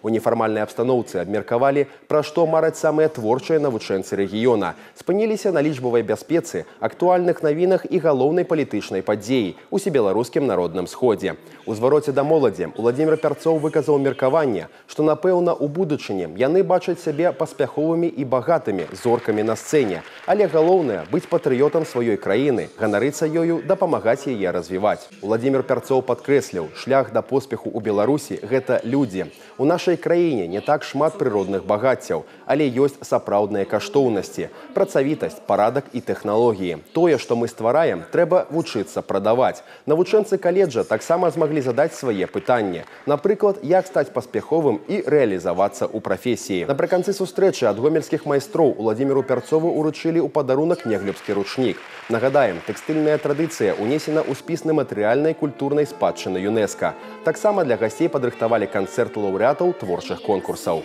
У нефармальнай абстаноўцы абмеркавалі, пра што мараць самыя творчыя навучэнцы рэгіёна. Спыніліся на лічбавай бяспецы, актуальных навінах і галоўнай палітычнай падзеі – усебеларускім народным сходзе. У звароце да моладзі Уладзімір Пярцоў выказаў меркаванне, што, напэўна, у будучыні яны бачаць сябе паспяховымі і багатымі зоркамі на сцэне. Але галоўнае – быць патрыётам сваёй краіны, ганарыцца ёю, дапамагаць яе развіваць. Уладзімір Пярцоў падкрэсліў, шлях да поспеху ў Беларусі – гэта людзі. У нашай краіне не так шмат прыродных багаццяў, але ёсць сапраўдныя каштоўнасці, працавітасць, парадак і тэхналогіі. Тое, што мы ствараем, трэба вучыцца прадаваць. Навучэнцы каледжа таксама змаглі задаць свае пытанні. Напрыклад, як стаць паспяховым і рэалізавацца ў прафесіі. Напрыканцы сустрэчы ад гомельскіх майстроў Уладзіміру Пярцову уручылі ў падарунак неглебскі ручнік. Нагадаем, тэкстыльная традыцыя унесена ў спіс нематэрыяльнай культурнай спадчыны ЮНЕСКА. Таксама для гасцей падрыхтавалі канцэрт лаўрэатаў творчых конкурсаў.